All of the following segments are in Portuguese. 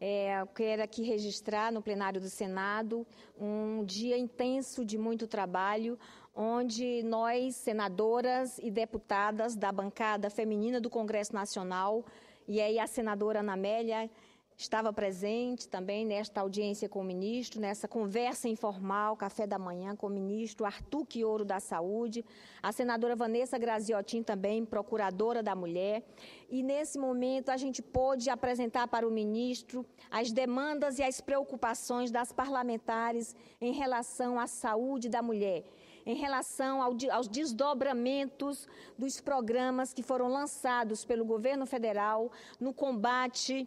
Eu quero aqui registrar no plenário do Senado um dia intenso de muito trabalho, onde nós, senadoras e deputadas da bancada feminina do Congresso Nacional, e aí a senadora Ana Amélia estava presente também nesta audiência com o ministro, nessa conversa informal, café da manhã com o ministro Arthur Quioro da Saúde, a senadora Vanessa Graziotin também, procuradora da mulher. E nesse momento a gente pôde apresentar para o ministro as demandas e as preocupações das parlamentares em relação à saúde da mulher, em relação aos desdobramentos dos programas que foram lançados pelo governo federal no combate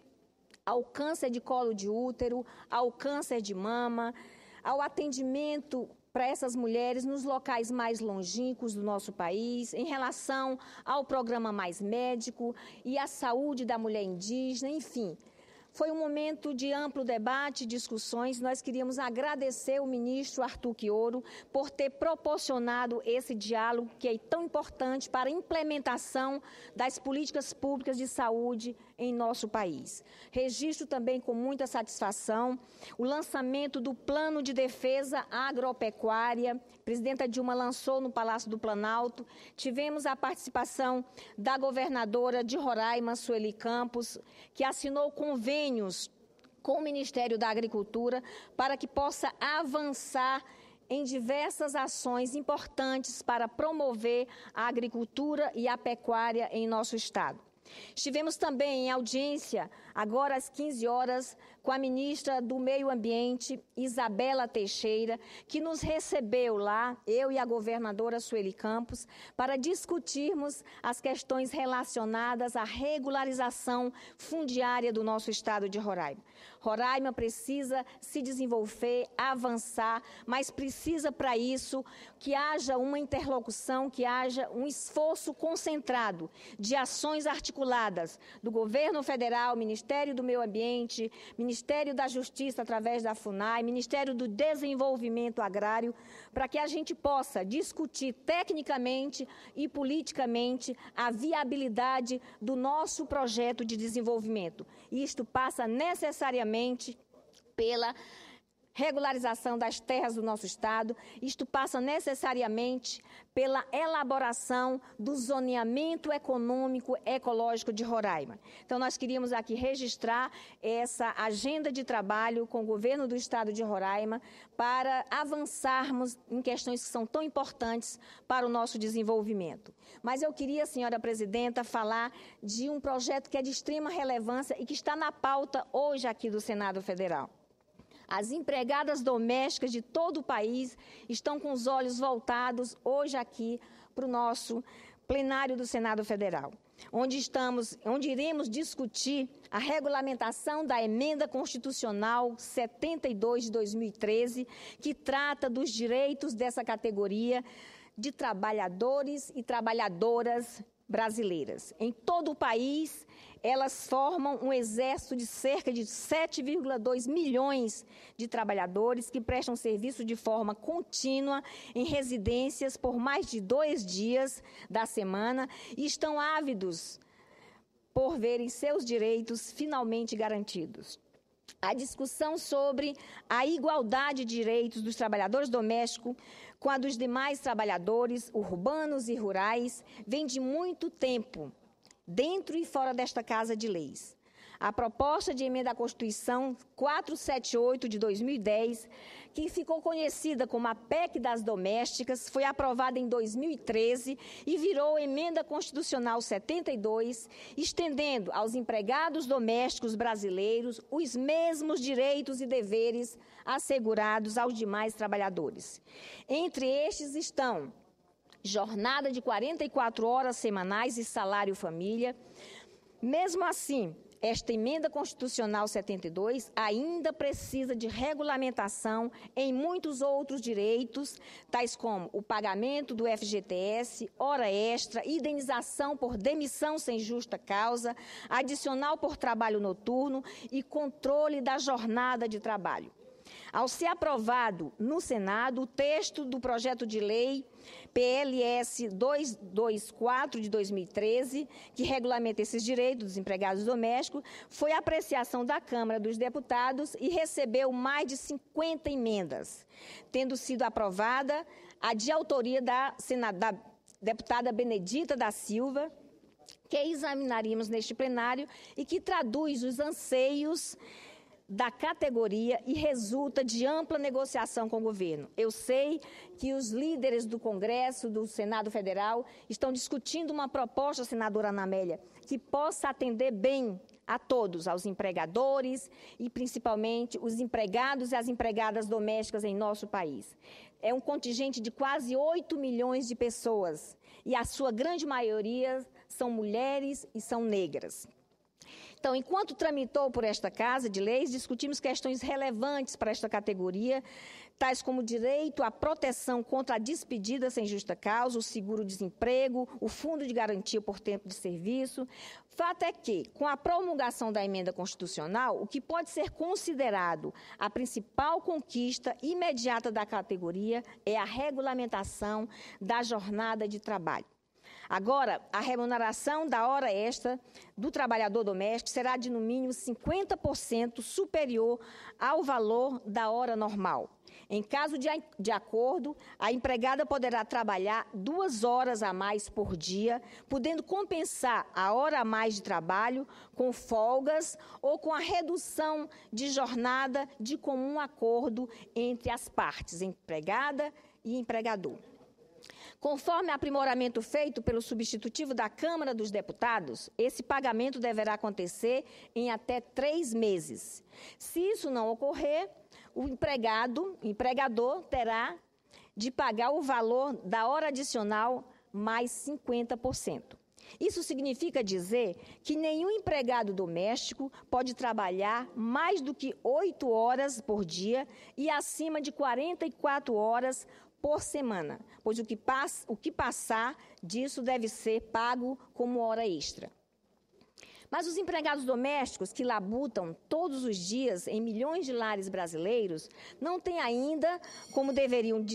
ao câncer de colo de útero, ao câncer de mama, ao atendimento para essas mulheres nos locais mais longínquos do nosso país, em relação ao programa Mais Médico e à saúde da mulher indígena, enfim. Foi um momento de amplo debate e discussões. Nós queríamos agradecer o ministro Arthur Quioro por ter proporcionado esse diálogo que é tão importante para a implementação das políticas públicas de saúde em nosso país. Registro também com muita satisfação o lançamento do Plano de Defesa Agropecuária. A presidenta Dilma lançou no Palácio do Planalto. Tivemos a participação da governadora de Roraima, Sueli Campos, que assinou convênios com o Ministério da Agricultura para que possa avançar em diversas ações importantes para promover a agricultura e a pecuária em nosso estado. Estivemos também em audiência, agora às 15 horas, com a ministra do Meio Ambiente, Isabela Teixeira, que nos recebeu lá, eu e a governadora Sueli Campos, para discutirmos as questões relacionadas à regularização fundiária do nosso estado de Roraima. Roraima precisa se desenvolver, avançar, mas precisa para isso que haja uma interlocução, que haja um esforço concentrado de ações articuladas do governo federal, Ministério do Meio Ambiente, Ministério da Justiça através da FUNAI, Ministério do Desenvolvimento Agrário, para que a gente possa discutir tecnicamente e politicamente a viabilidade do nosso projeto de desenvolvimento. E isto passa necessariamente pela regularização das terras do nosso estado, isto passa necessariamente pela elaboração do zoneamento econômico ecológico de Roraima. Então, nós queríamos aqui registrar essa agenda de trabalho com o governo do estado de Roraima para avançarmos em questões que são tão importantes para o nosso desenvolvimento. Mas eu queria, senhora presidenta, falar de um projeto que é de extrema relevância e que está na pauta hoje aqui do Senado Federal. As empregadas domésticas de todo o país estão com os olhos voltados hoje aqui para o nosso plenário do Senado Federal, onde iremos discutir a regulamentação da Emenda Constitucional 72 de 2013, que trata dos direitos dessa categoria de trabalhadores e trabalhadoras brasileiras. Em todo o país, elas formam um exército de cerca de 7,2 milhões de trabalhadores que prestam serviço de forma contínua em residências por mais de 2 dias da semana e estão ávidos por verem seus direitos finalmente garantidos. A discussão sobre a igualdade de direitos dos trabalhadores domésticos com a dos demais trabalhadores urbanos e rurais vem de muito tempo, dentro e fora desta Casa de Leis. A proposta de emenda à Constituição 478 de 2010, que ficou conhecida como a PEC das Domésticas, foi aprovada em 2013 e virou Emenda Constitucional 72, estendendo aos empregados domésticos brasileiros os mesmos direitos e deveres assegurados aos demais trabalhadores. Entre estes estão jornada de 44 horas semanais e salário família. Mesmo assim, esta Emenda Constitucional 72 ainda precisa de regulamentação em muitos outros direitos, tais como o pagamento do FGTS, hora extra, indenização por demissão sem justa causa, adicional por trabalho noturno e controle da jornada de trabalho. Ao ser aprovado no Senado, o texto do projeto de lei PLS 224 de 2013, que regulamenta esses direitos dos empregados domésticos, foi apreciação da Câmara dos Deputados e recebeu mais de 50 emendas, tendo sido aprovada a de autoria da deputada Benedita da Silva, que examinaríamos neste plenário e que traduz os anseios da categoria e resulta de ampla negociação com o governo. Eu sei que os líderes do Congresso, do Senado Federal, estão discutindo uma proposta, senadora Ana Amélia, que possa atender bem a todos, aos empregadores e principalmente os empregados e as empregadas domésticas em nosso país. É um contingente de quase 8 milhões de pessoas e a sua grande maioria são mulheres e são negras. Então, enquanto tramitou por esta Casa de Leis, discutimos questões relevantes para esta categoria, tais como o direito à proteção contra a despedida sem justa causa, o seguro-desemprego, o fundo de garantia por tempo de serviço. Fato é que, com a promulgação da emenda constitucional, o que pode ser considerado a principal conquista imediata da categoria é a regulamentação da jornada de trabalho. Agora, a remuneração da hora extra do trabalhador doméstico será de, no mínimo, 50% superior ao valor da hora normal. Em caso de acordo, a empregada poderá trabalhar 2 horas a mais por dia, podendo compensar a hora a mais de trabalho com folgas ou com a redução de jornada de comum acordo entre as partes, empregada e empregador. Conforme aprimoramento feito pelo substitutivo da Câmara dos Deputados, esse pagamento deverá acontecer em até 3 meses. Se isso não ocorrer, o empregador terá de pagar o valor da hora adicional mais 50%. Isso significa dizer que nenhum empregado doméstico pode trabalhar mais do que 8 horas por dia e acima de 44 horas por semana, pois o que passar disso deve ser pago como hora extra. Mas os empregados domésticos que labutam todos os dias em milhões de lares brasileiros não têm ainda, como deveriam,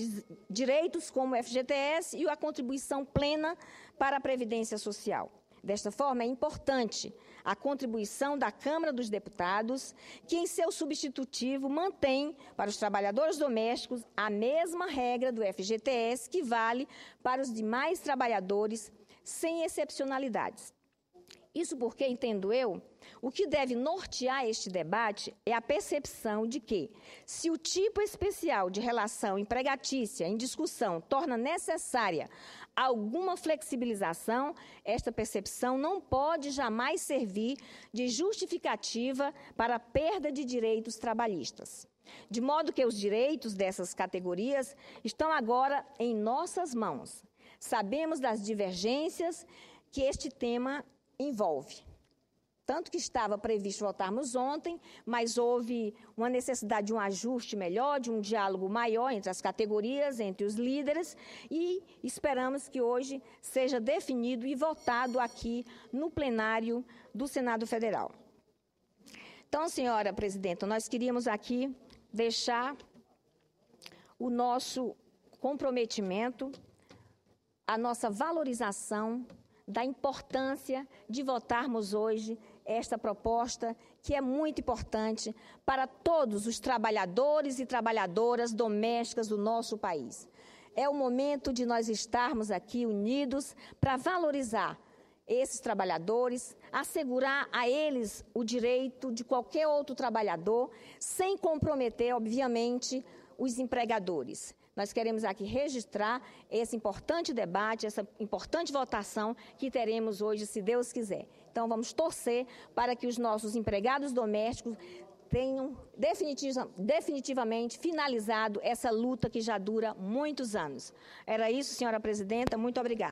direitos como o FGTS e a contribuição plena para a Previdência Social. Desta forma, é importante a contribuição da Câmara dos Deputados, que em seu substitutivo mantém para os trabalhadores domésticos a mesma regra do FGTS que vale para os demais trabalhadores, sem excepcionalidades. Isso porque, entendo eu, o que deve nortear este debate é a percepção de que, se o tipo especial de relação empregatícia em discussão torna necessária alguma flexibilização, esta percepção não pode jamais servir de justificativa para a perda de direitos trabalhistas. De modo que os direitos dessas categorias estão agora em nossas mãos. Sabemos das divergências que este tema envolve. Tanto que estava previsto votarmos ontem, mas houve uma necessidade de um ajuste melhor, de um diálogo maior entre as categorias, entre os líderes, e esperamos que hoje seja definido e votado aqui no plenário do Senado Federal. Então, senhora presidenta, nós queríamos aqui deixar o nosso comprometimento, a nossa valorização da importância de votarmos hoje esta proposta, que é muito importante para todos os trabalhadores e trabalhadoras domésticas do nosso país. É o momento de nós estarmos aqui unidos para valorizar esses trabalhadores, assegurar a eles o direito de qualquer outro trabalhador, sem comprometer, obviamente, os empregadores. Nós queremos aqui registrar esse importante debate, essa importante votação que teremos hoje, se Deus quiser. Então, vamos torcer para que os nossos empregados domésticos tenham definitivamente finalizado essa luta que já dura muitos anos. Era isso, senhora presidenta. Muito obrigada.